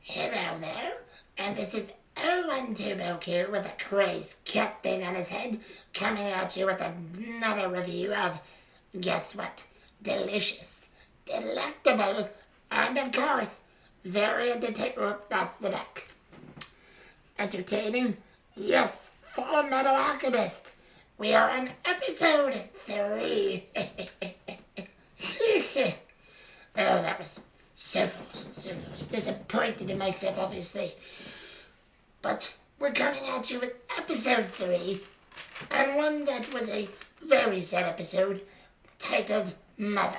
Hello there, and this is Owen Tuboku with a crazy cat thing on his head, coming at you with another review of, guess what, delicious, delectable, and of course, very entertaining. That's the back. Entertaining? Yes, Full Metal Alchemist. We are on episode 3. Oh, that was so fast. Disappointed in myself, obviously. But we're coming at you with episode 3, and one that was a very sad episode, titled Mother.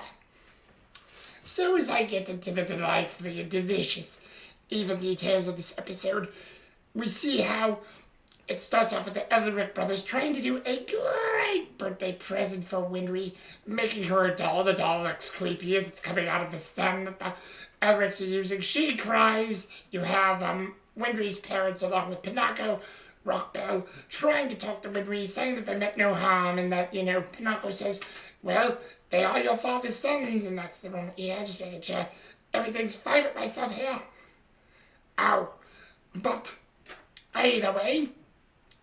So as I get into the delightfully and delicious evil details of this episode, we see how it starts off with the Elric brothers trying to do a great birthday present for Winry, making her a doll. The doll looks creepy as it's coming out of the sand that the Elrics are using. She cries. You have Winry's parents along with Pinocchio, Rockbell, trying to talk to Winry, saying that they meant no harm, and that, Pinocchio says, well, they are your father's sons, and that's the wrong, just making sure everything's fine with myself here. Ow. But either way,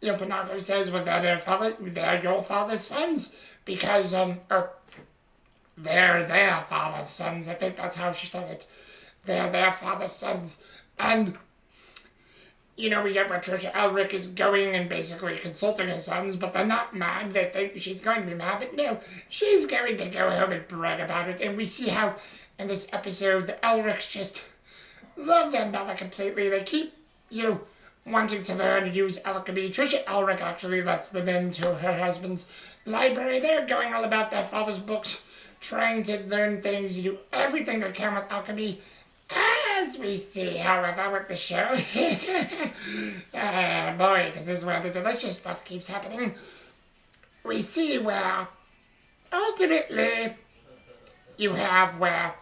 Pinocchio says, well, they're your father's sons, because, they're their father's sons. I think that's how she says it. They're their father's sons. And, we get where Trisha Elric is going and basically consulting her sons, but they're not mad. They think she's going to be mad, but no, she's going to go home and brag about it. And we see how, in this episode, the Elrics just love their mother completely. They keep, wanting to learn to use alchemy. Trisha Elric actually lets them into her husband's library. They're going all about their father's books, trying to learn things, do everything they can with alchemy. As we see, however, with the show, boy, because this is where the delicious stuff keeps happening. We see where, ultimately, you have where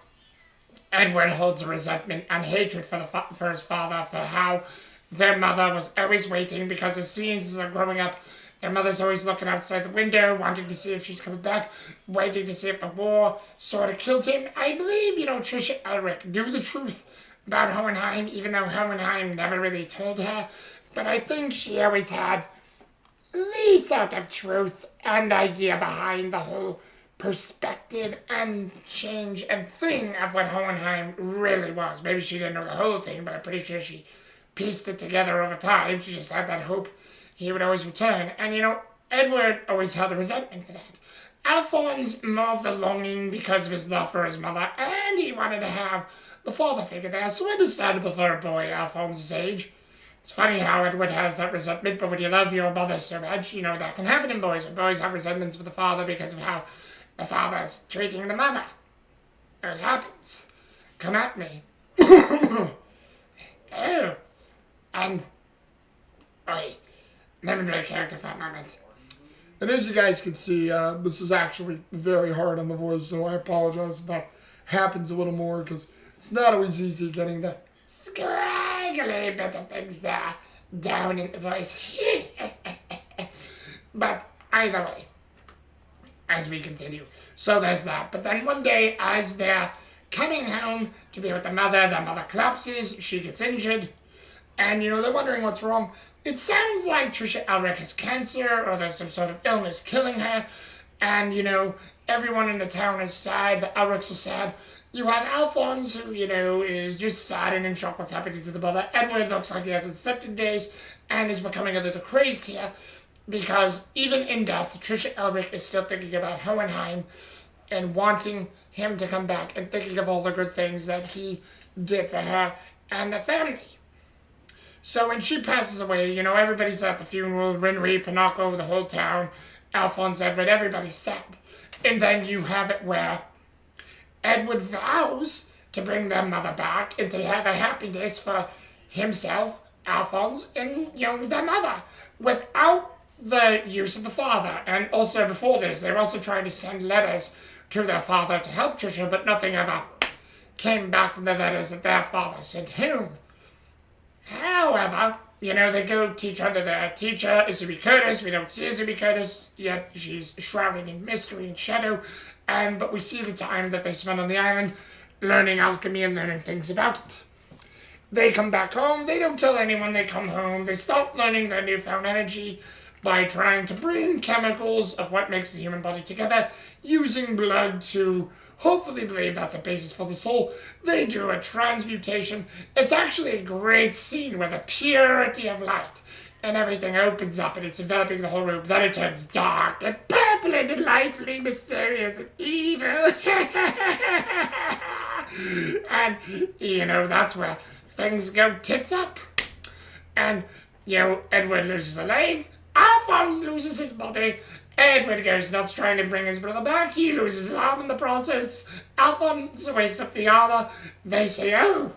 Edward holds resentment and hatred for his father, for how their mother was always waiting, because as scenes are growing up, their mother's always looking outside the window, wanting to see if she's coming back, waiting to see if the war sort of killed him. I believe, Trisha Elric knew the truth about Hohenheim, even though Hohenheim never really told her. But I think she always had the sort of truth and idea behind the whole perspective and change and thing of what Hohenheim really was. Maybe she didn't know the whole thing, but I'm pretty sure she pieced it together over time. She just had that hope he would always return. And, Edward always held a resentment for that. Alphonse more of the longing because of his love for his mother, and he wanted to have the father figure there, so understandable for a boy Alphonse's age. It's funny how Edward has that resentment, but when you love your mother so much, that can happen in boys. And boys have resentments for the father because of how the father's treating the mother. It happens. Come at me. Oh. And, let me break character for a moment. And as you guys can see, this is actually very hard on the voice, so I apologize if that happens a little more, because it's not always easy getting that scraggly bit of things down in the voice. But either way, as we continue, so there's that. But then one day, as they're coming home to be with the mother collapses, she gets injured, and, they're wondering what's wrong. It sounds like Trisha Elric has cancer, or there's some sort of illness killing her, and, everyone in the town is sad, the Elrics are sad. You have Alphonse, who, is just sad and in shock what's happening to the mother. Edward looks like he hasn't slept in days, and is becoming a little crazed here, because even in death, Trisha Elric is still thinking about Hohenheim, and wanting him to come back, and thinking of all the good things that he did for her and the family. So when she passes away, everybody's at the funeral, Winry, Pinocchio, the whole town, Alphonse, Edward, everybody's sad. And then you have it where Edward vows to bring their mother back and to have a happiness for himself, Alphonse, and, their mother, without the use of the father. And also before this, they were also trying to send letters to their father to help Trisha, but nothing ever came back from the letters that their father sent home. However, they go teach under their teacher, Izumi Curtis. We don't see Izumi Curtis yet. She's shrouded in mystery and shadow. But we see the time that they spend on the island learning alchemy and learning things about it. They come back home. They don't tell anyone they come home. They start learning their newfound energy by trying to bring chemicals of what makes the human body together, using blood to hopefully believe that's a basis for the soul. They do a transmutation. It's actually a great scene where the purity of light and everything opens up and it's enveloping the whole room. Then it turns dark and purple and delightfully mysterious and evil. And, that's where things go tits up. And, Edward loses a leg. Alphonse loses his body. Edward goes nuts trying to bring his brother back. He loses his arm in the process. Alphonse wakes up the armor. They say, oh,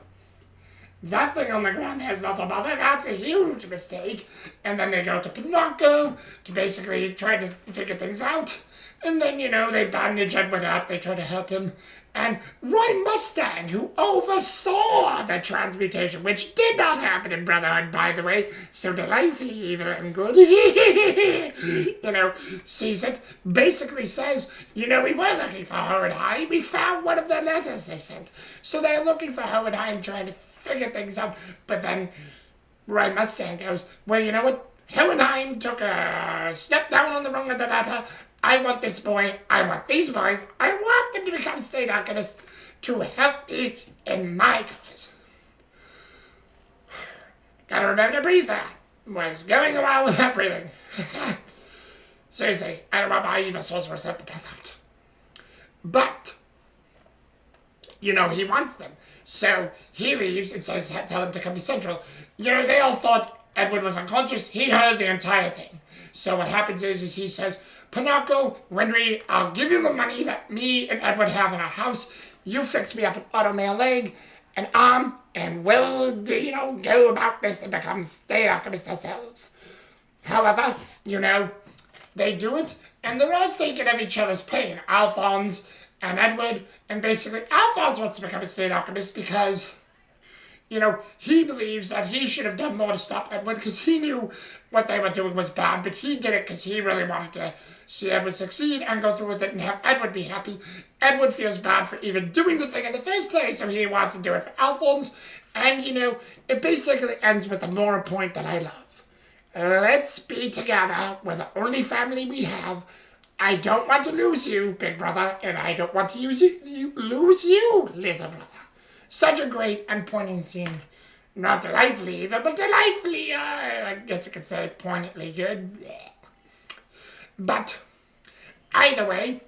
that thing on the ground there's not a mother. That's a huge mistake. And then they go to Pinocchio to basically try to figure things out. And then, they bandage Edward up. They try to help him. And Roy Mustang, who oversaw the transmutation, which did not happen in Brotherhood, by the way, so delightfully evil and good, sees it, basically says, we were looking for Hohenheim. We found one of the letters they sent. So they're looking for Hohenheim, trying to figure things out. But then Roy Mustang goes, well, you know what? Hohenheim took a step down on the rung of the ladder. I want this boy, I want these boys, I want them to become state alchemists to help me in my cause. Gotta remember to breathe there. Was going a while without breathing. Seriously, I don't want my evil sorcerers to have to pass out. But, he wants them. So he leaves and says, tell him to come to Central. They all thought Edward was unconscious. He heard the entire thing. So what happens is he says, Pinocchio, Winry, I'll give you the money that me and Edward have in our house. You fix me up an automail leg, an arm, and we'll, go about this and become state alchemists ourselves. However, they do it, and they're all thinking of each other's pain. Alphonse and Edward, and basically Alphonse wants to become a state alchemist because he believes that he should have done more to stop Edward because he knew what they were doing was bad, but he did it because he really wanted to see Edward succeed and go through with it and have Edward be happy. Edward feels bad for even doing the thing in the first place, so he wants to do it for Alphonse. And, it basically ends with the moral point that I love. Let's be together. We're the only family we have. I don't want to lose you, big brother, and I don't want to lose you, little brother. Such a great and poignant scene. Not delightfully evil, but delightfully, I guess you could say poignantly good. But, either way,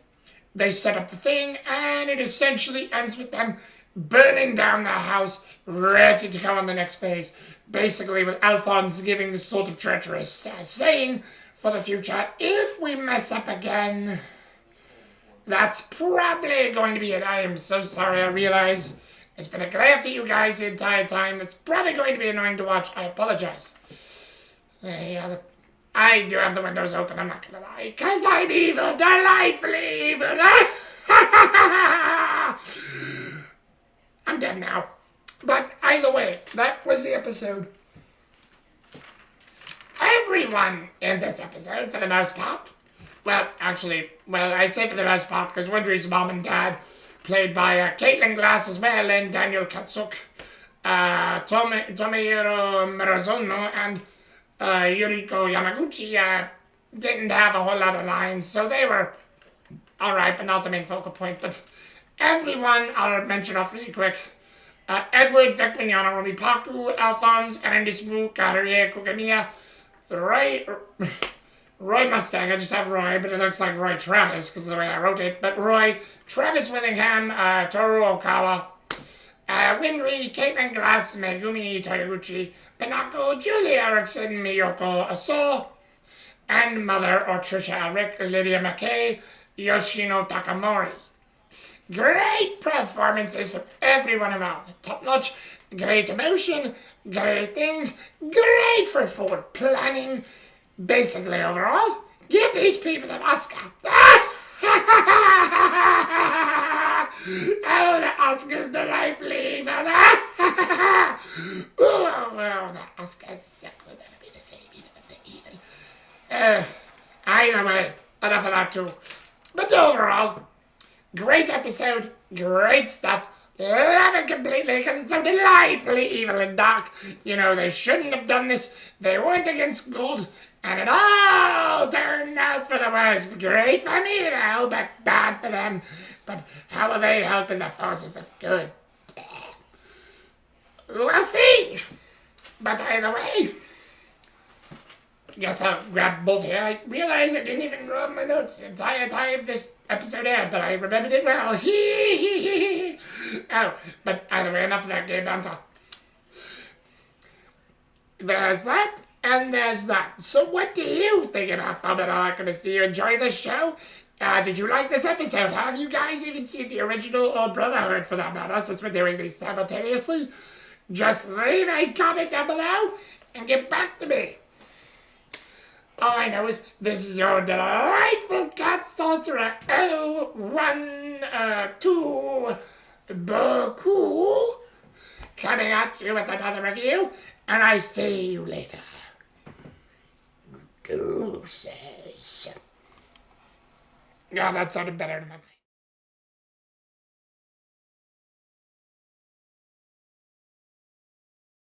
they set up the thing, and it essentially ends with them burning down their house, ready to go on the next phase. Basically, with Alphonse giving this sort of treacherous saying for the future, if we mess up again, that's probably going to be it. I am so sorry, I realize it's been a glare for you guys the entire time. It's probably going to be annoying to watch. I apologize. I do have the windows open, I'm not gonna lie. Because I'm evil, delightfully evil. I'm dead now. But either way, that was the episode. Everyone in this episode, for the most part, I say for the most part because Winry's mom and dad, played by Caitlin Glass as well, and Daniel Katsuk, Tomohiro Murazono, and Yuriko Yamaguchi didn't have a whole lot of lines, so they were alright, but not the main focal point. But everyone I'll mention off really quick. Edward, Vic Mignogna, Romy Paku, Alphonse, Andy Smook, Haruye Kugamiya, Roy Mustang, I just have Roy, but it looks like Roy Travis because of the way I wrote it. But Roy, Travis Willingham, Toru Okawa, Winry, Caitlin Glass, Megumi Toyoguchi, Pinocchio, Julie Erickson, Miyoko Aso, and Mother or Trisha Elric, Lydia McKay, Yoshino Takamori. Great performances from everyone involved. Top notch, great emotion, great things, great for forward planning. Basically, overall, give these people an Oscar. Oh, the Oscar's delightfully evil. Oh, the Oscar's exactly going to be the same, even if they're evil. Either way, enough of that too. But overall, great episode, great stuff, love it completely because it's so delightfully evil and dark. You know, they shouldn't have done this. They weren't against God, and it all turned out for the worse. Great for me, though, but bad for them. But how are they helping the forces of good? We'll see. But either way, guess I'll grab both here. I realize I didn't even draw up my notes the entire time this episode aired, but I remembered it well. Oh, but either way, enough of that gay banter. There's that, and there's that. So what do you think about Fullmetal Alchemist? Do you enjoy this show? Did you like this episode? Have you guys even seen the original or Brotherhood for that matter, since we're doing these simultaneously? Just leave a comment down below and get back to me. All I know is this is your delightful cat sorcerer, 012 Boku, coming at you with another review, and I see you later. Gooses. Yeah, that sounded better in my mind.